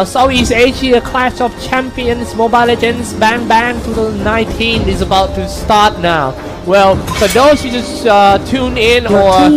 Southeast Asia Clash of Champions Mobile Legends Bang Bang 2019 is about to start now. Well, for those who just tune in or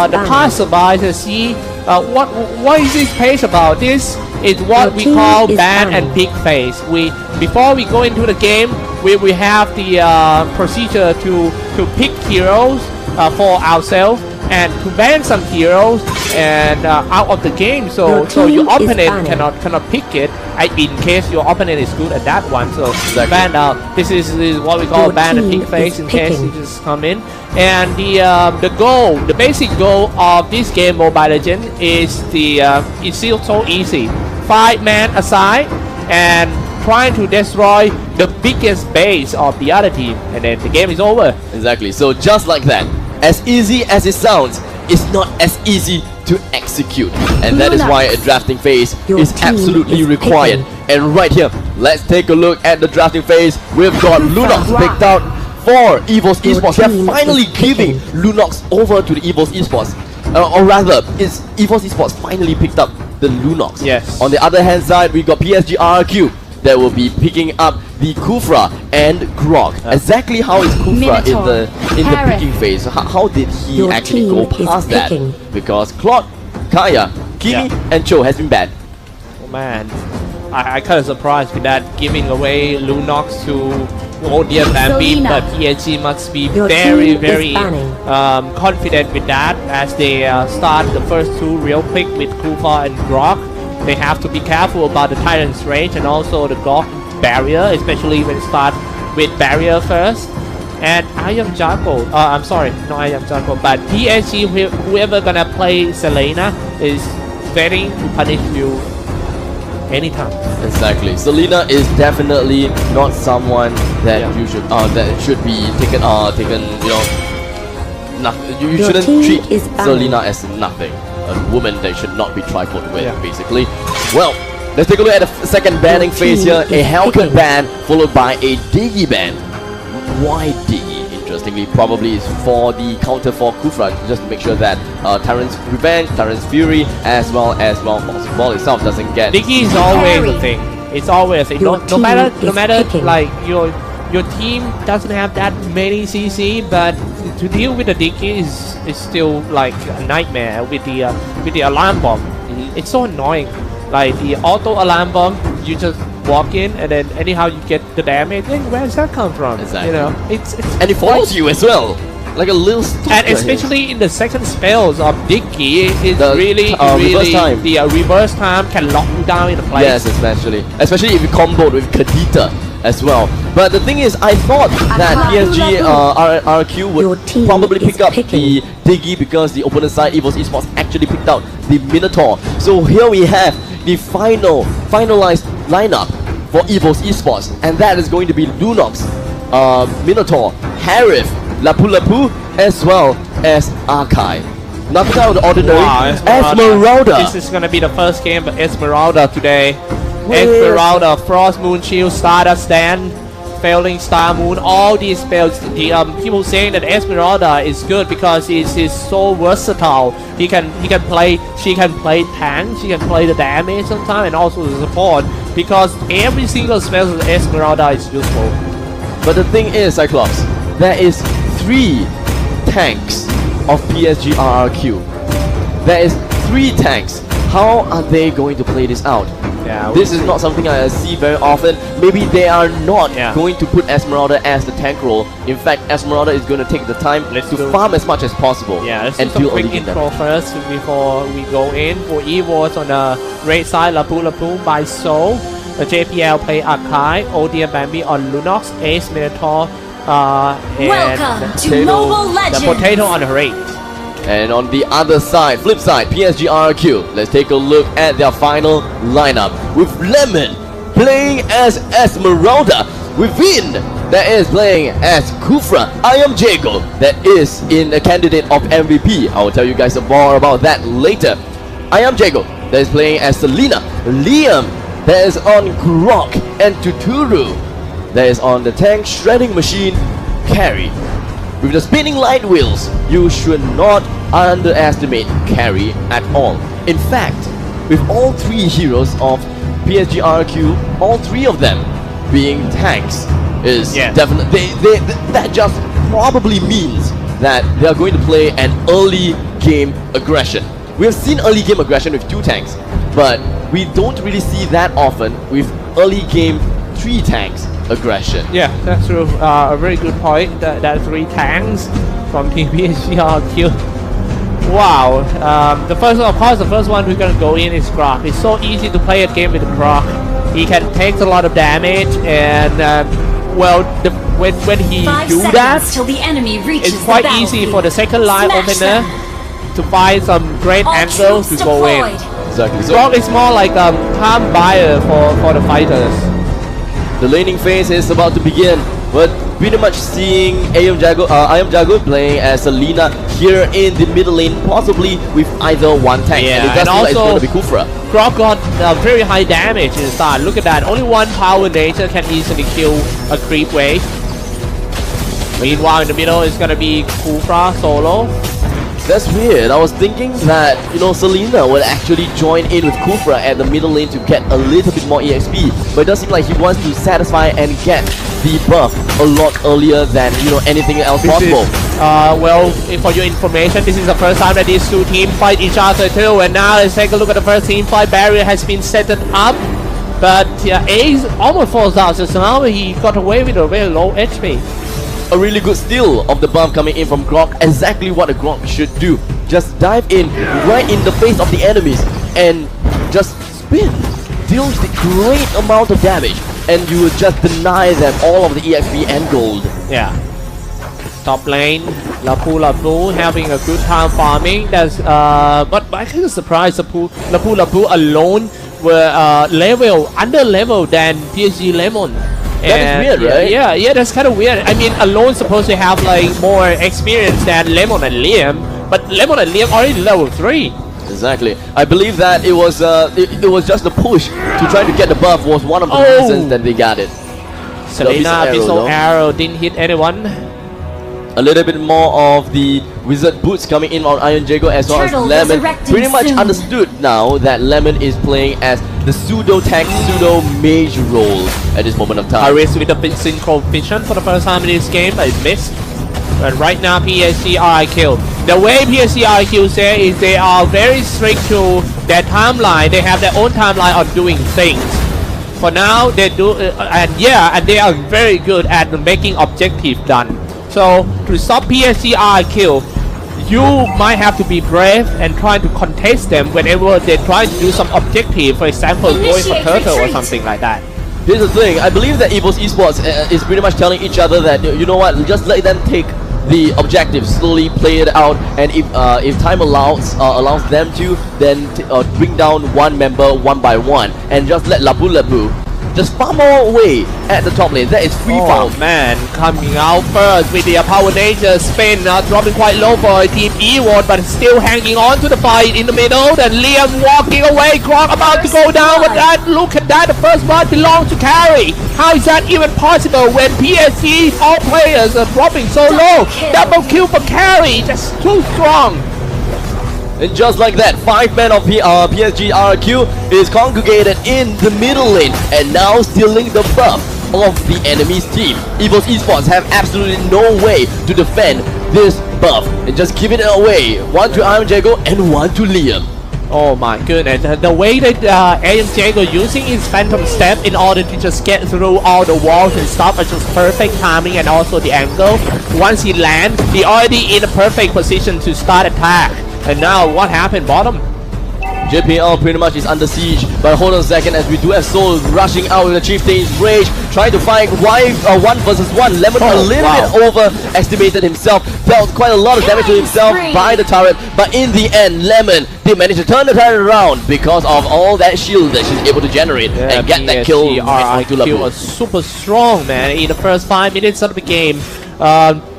the passerby to see what is this page about, this is what we call ban and pick phase. Before we go into the game, we have the procedure to pick heroes for ourselves and to ban some heroes and out of the game, so your opponent cannot pick it in case your opponent is good at that one. So ban out. This is what we call ban and pick phase in case you just come in. And the basic goal of this game Mobile Legends is it's still so easy. 5 men aside and trying to destroy the biggest base of the other team, and then the game is over. Exactly. So just like that, as easy as it sounds, it's not as easy to execute, and that is why a drafting phase is absolutely required. And right here, let's take a look at the drafting phase. We've got Lunox picked out for Evos Esports. They're finally giving Lunox over to the Evos Esports, or rather, it's Evos Esports finally picked up the Lunox. Yes. On the other hand side, we got Psg Rrq that will be picking up the Kufra and Grog. Exactly how is Kufra in the picking phase? How did he actually go past that? Because Claude, Kaya, Kimi, and Cho has been banned. Oh man, I kind of surprised with that, giving away Lunox to Odia Bambi, but PSG must be very confident with that as they start the first 2 real quick with Kufa and Grog. They have to be careful about the Tyrant's range and also the Grog barrier, especially when start with barrier first. And I am Jaco, I'm sorry, not I am Jaco, but PSG, whoever gonna play Selena is ready to punish you anytime. Exactly. Selena is definitely not someone that that should be taken you know, you shouldn't treat Selena as nothing. A woman that should not be trifled with, basically. Well, let's take a look at the second banning phase here. A Hellcat ban followed by a Diggy ban. Why Diggy? Interestingly, probably is for the counter for Kufra, just to make sure that Tyrant's Revenge, Tyrant's Fury, as well as Ball itself doesn't get. Diggy is always a thing. It's always a thing. No matter like your team doesn't have that many CC, but to deal with the Diggy is still like a nightmare with the alarm bomb. It's so annoying. Like the auto alarm bomb, you just walk in and then anyhow you get the damage. Then where does that come from? Exactly. You know, it's and it follows you as well, like a little stalker. And especially in the second spells of Diggy, it's really the reverse time can lock you down in a place. Yes, especially if you comboed with Kadita as well. But the thing is, I thought that Psg Rrq would probably pick up the Diggy because the opponent side Evos Esports actually picked out the Minotaur. So here we have the finalized lineup for Evos Esports, and that is going to be Lunox, Minotaur, Harith, Lapu Lapu, as well as Arkai. Nothing out of the ordinary. Wow, Esmeralda. This is gonna be the first game of Esmeralda today. Esmeralda, Frost Moon Shield, Stardust Stand, Failing Star Moon, all these spells. The people saying that Esmeralda is good because he's so versatile. She can play tank, she can play the damage sometimes, and also the support, because every single spell of Esmeralda is useful. But the thing is, Cyclops, there is 3 tanks of Psg Rrq. There is 3 tanks. How are they going to play this out? Yeah, this is not something I see very often. Maybe they are not going to put Esmeralda as the tank role. In fact, Esmeralda is going to take the time to farm as much as possible. Yeah, let's do some quick intro first before we go in. For Evos on the red side, Lapu Lapu by Soul. The JPL play Arkai, Odia Bambi on Lunox, Ace Minotaur, and the Potato on the right. And on the other side, flip side, Psg Rrq. Let's take a look at their final lineup. With Lemon playing as Esmeralda. With Vin that is playing as Kufra. I am Jago that is in a candidate of MVP. I will tell you guys more about that later. I am Jago that is playing as Selena. Liam that is on Grok. And Tuturu that is on the tank shredding machine Carry. With the spinning light wheels, you should not underestimate Carry at all. In fact, with all 3 heroes of PSG Rrq, all three of them being tanks, is Yeah. definitely that just probably means that they are going to play an early game aggression. We have seen early game aggression with 2 tanks, but we don't really see that often with early game 3 tanks aggression. Yeah, that's true. A very good point. That 3 tanks from Team Psg Rrq. Wow. The first one who's gonna go in is Rrq. It's so easy to play a game with Rrq. He can take a lot of damage, and well, when he do that, till the enemy reaches it's quite easy for the second line opener to find some great angles to go in. Exactly. So Rrq is more like a time buyer for the fighters. the laning phase is about to begin. We're pretty much seeing Ayam Jago playing as Selena here in the middle lane, possibly with either one tank. Yeah, and it does and look like it's also- going to be Kufra. Rrq got very high damage in the start. Look at that. Only one power nature can easily kill a creep wave. Meanwhile, in the middle is gonna be Kufra solo. That's weird. I was thinking that, you know, Selena would actually join in with Kufra at the middle lane to get a little bit more EXP. But it does seem like he wants to satisfy and get the buff a lot earlier than, you know, anything else possible. Well, for your information, this is the first time that these 2 teams fight each other too. And now let's take a look at the first team fight. Barrier has been set up, but Ace almost falls down. So now he got away with a very low HP. A really good steal of the buff coming in from Rrq. Exactly what a Rrq should do. Just dive in right in the face of the enemies and just spin. Deals the great amount of damage, and you will just deny them all of the EXP and gold. Yeah. Top lane, Lapu having a good time farming. That's but I kind of surprised Lapu alone were under level than PSG Lemon. That is weird, right? Yeah, that's kind of weird. I mean, alone supposed to have like more experience than Lemon and Liam, but Lemon and Liam already level 3. Exactly. I believe that it was just a push to try to get the buff was one of the reasons that they got it. Selena Pistol Arrow didn't hit anyone. A little bit more of the wizard boots coming in on Iron Jago as well as Turtle Lemon. resurrecting Pretty much soon. understood now that Lemon is playing as the pseudo tank, pseudo mage role at this moment of time. Iris with a bit synchro vision for the first time in this game. I missed. But right now PSG Rrq. The way PSG Rrq say is they are very strict to their timeline. They have their own timeline on doing things. For now they do and they are very good at making objective done. So to stop PSG Rrq, you might have to be brave and try to contest them whenever they try to do some objective, for example going for turtle or something like that. Here's the thing, I believe that Evos Esports is pretty much telling each other that, you know what, just let them take the objective, slowly play it out, and if time allows them to, then bring down one member one by one, and just let Lapu just farm all away at the top lane. That is free farm. Oh man, coming out first with the power nature spin, dropping quite low for Team Evos, but still hanging on to the fight in the middle. Then Liam walking away, Rrq about to go down with that. Look at that, the first one belongs to Carry. How is that even possible when PSG, all players are dropping so low? Double kill for Carry, just too strong. And just like that, 5 men of PSG Rrq is congregated in the middle lane and now stealing the buff of the enemy's team. Evos Esports have absolutely no way to defend this buff and just give it away. One to Iron Jago and one to Liam. Oh my goodness, the way that Iron Jago using his Phantom Step in order to just get through all the walls and stuff is just perfect timing, and also the angle. Once he lands, he already in a perfect position to start attack. And now what happened bottom? JPL pretty much is under siege, but hold on a second as we do have Soul rushing out with the Chieftain's Rage, trying to find 1 versus 1. Lemon a little bit overestimated himself, dealt quite a lot of damage to himself by the turret, but in the end, Lemon did manage to turn the turret around because of all that shield that she's able to generate and get that kill right onto Lapu. Was super strong, man, in the first 5 minutes of the game.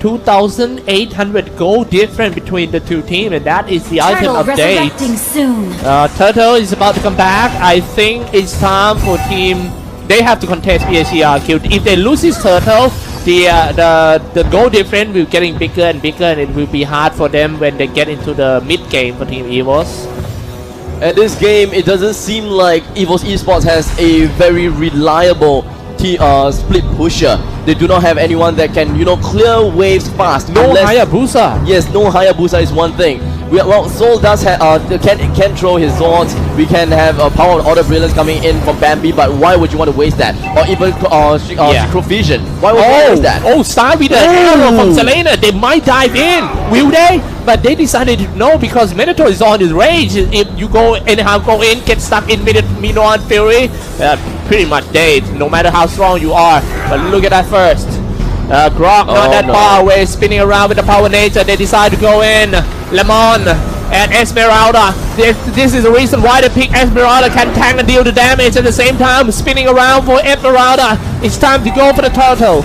2,800 gold difference between the 2 teams, and that is the item update. Soon. Turtle is about to come back. I think it's time for team. They have to contest PSG Rrq. If they lose this Turtle, the goal difference will getting bigger and bigger, and it will be hard for them when they get into the mid game for Team Evos. At this game, it doesn't seem like Evos Esports has a very reliable split pusher. They do not have anyone that can, you know, clear waves fast. No Hayabusa. Yes, no Hayabusa is one thing. Well, Soul does have can throw his swords. We can have power of order brilliance coming in from Bambi, but why would you want to waste that? Or even Synchrovision. Why would you waste that? Oh, start with the arrow from Selena. They might dive in, will they? But they decided no, because Minotaur is on his rage. If you go anyhow, go in, get stuck in Minoan Fury, pretty much dead, no matter how strong you are. But look at that first. Grok not that far away, spinning around with the power nature. They decide to go in. Lemon and Esmeralda. This is the reason why they pick Esmeralda, can tank and deal the damage at the same time. Spinning around for Esmeralda. It's time to go for the turtle.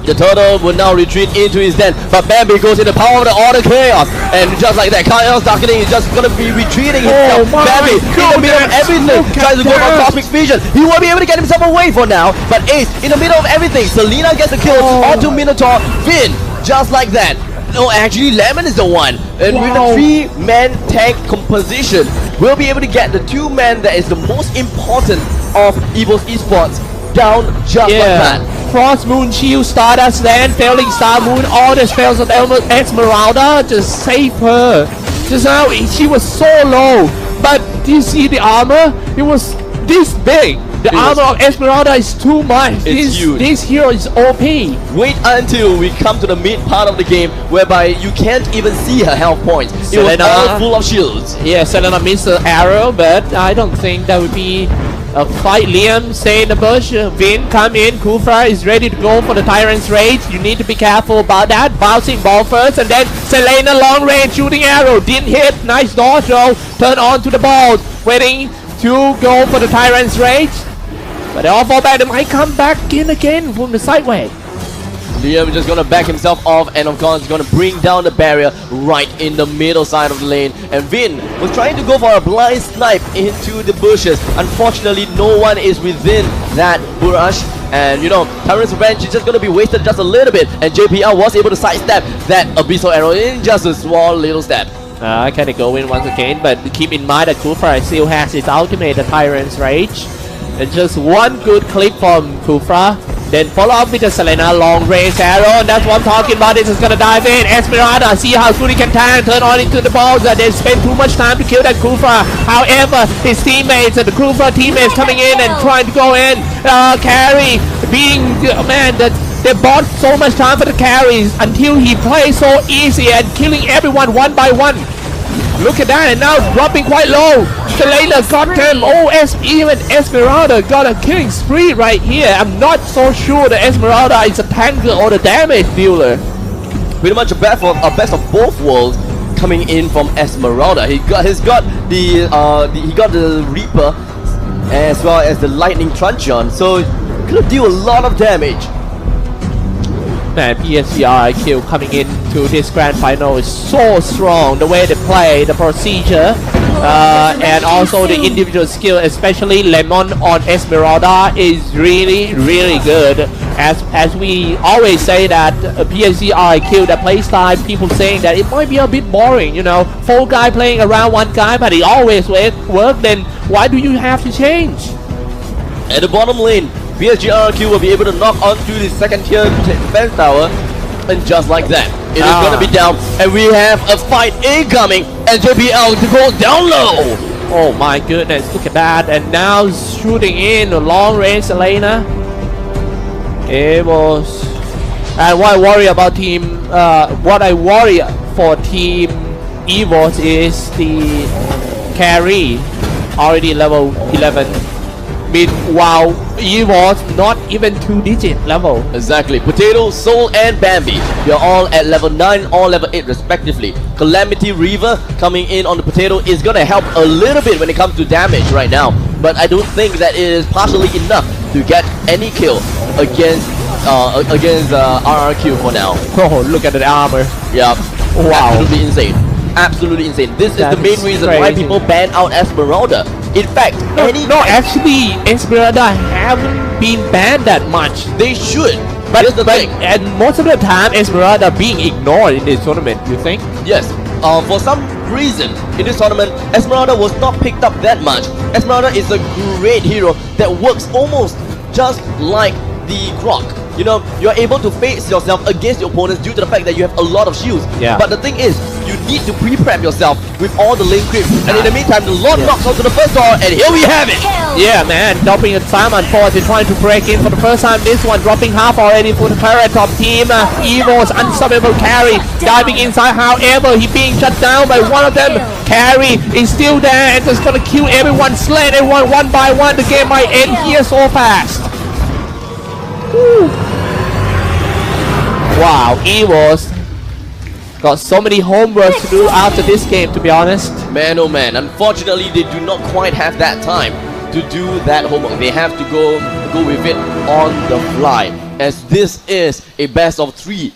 The turtle will now retreat into his den, but Bambi goes in the power of the order chaos, and just like that, Chaos Darkening is just gonna be retreating himself. Bambi in the middle of everything tries to go for Cosmic Vision. He won't be able to get himself away for now, but Ace in the middle of everything. Selena gets the kill onto Minotaur. Finn, just like that. No, actually Lemon is the one, and with the 3-man tank composition, we'll be able to get the 2-man that is the most important of Evos Esports down just like that. Cross Moon Shield, Stardust Land, Failing Star Moon, all the spells of Esmeralda, just save her. Just now, she was so low, but do you see the armor? It was this big. The armor of Esmeralda is too much. This hero is OP. Wait until we come to the mid part of the game, whereby you can't even see her health points. It was all full of shields. Yeah, Selena missed the arrow, but I don't think that would be a fight. Liam, stay in the bush. Vin, come in. Kufra is ready to go for the Tyrant's Rage. You need to be careful about that. Bouncing ball first, and then Selena long range shooting arrow. Didn't hit. Nice dodge throw. Turn on to the ball. Waiting to go for the Tyrant's Rage. But they all fall back. They might come back in again from the sideway. Liam is just gonna back himself off, and of course gonna bring down the barrier right in the middle side of the lane. And Vin was trying to go for a blind snipe into the bushes. Unfortunately, no one is within that bush, and you know, Tyrant's Revenge is just gonna be wasted just a little bit, and JPL was able to sidestep that abyssal arrow in just a small little step. Can they go in once again? But keep in mind that Kufra still has his ultimate, the Tyrant's Rage. And just one good clip from Kufra. Then follow up with the Selena long range arrow, and that's what I'm talking about. This is gonna dive in. Esmeralda, see how good he can tank, turn on into the balls, and they spend too much time to kill that Kufra. However, his teammates and the Kufra teammates coming in and trying to go in. Carry being man that they bought so much time for the carries until he plays so easy and killing everyone one by one. Look at that, and now dropping quite low. Selena got him. Oh, even Esmeralda got a killing spree right here. I'm not so sure that Esmeralda is a tanker or the damage dealer. Pretty much a best of both worlds coming in from Esmeralda. He got the Reaper as well as the Lightning Truncheon, so could deal a lot of damage. Man, Psg Rrq coming into this grand final is so strong. The way they play, the procedure, and also the individual skill, especially Lemon on Esmeralda, is really, really good. As we always say that Psg Rrq, the playstyle, people saying that it might be a bit boring, you know, 4 guy playing around 1 guy, but it always work. Then why do you have to change? At the bottom lane, Psg Rrq will be able to knock onto the second tier defense tower, and just like that, it is going to be down, and we have a fight incoming, and JPL to go down low. Oh my goodness, look at that, and now shooting in a long range Selena. Evos. And what I worry about what I worry for team Evos is the carry, already level 11. Meanwhile, Evos not even 2-digit level. Exactly. Potato, Soul, and Bambi, you're all at level 9, all level 8 respectively. Calamity Reaver coming in on the Potato is gonna help a little bit when it comes to damage right now, but I don't think that it is partially enough to get any kill against Rrq for now. Oh, look at the armor. Yeah. Wow. Absolutely insane. Absolutely insane. This is the main reason why people ban out Esmeralda. In fact, actually, Esmeralda haven't been banned that much. They should. But and most of the time, Esmeralda being ignored in this tournament. You think? Yes. for some reason in this tournament, Esmeralda was not picked up that much. Esmeralda is a great hero that works almost just like the Croc. You know, you're able to face yourself against your opponents due to the fact that you have a lot of shields. Yeah. But the thing is, you need to pre-prep yourself with all the lane creep. And in the meantime, the Lord knocks onto the first door, and here we have it! Yeah, man, dropping a time on force, they're trying to break in for the first time. This one dropping half already for the Parrot top team. Evos, unstoppable carry, diving inside. However, he being shut down by one of them. Carry is still there and just gonna kill everyone, slay everyone one by one. The game might end here so fast. Woo. Wow, Evos got so many homework to do after this game, to be honest. Man, oh man, unfortunately they do not quite have that time to do that homework. They have to go with it on the fly, as this is a best of 3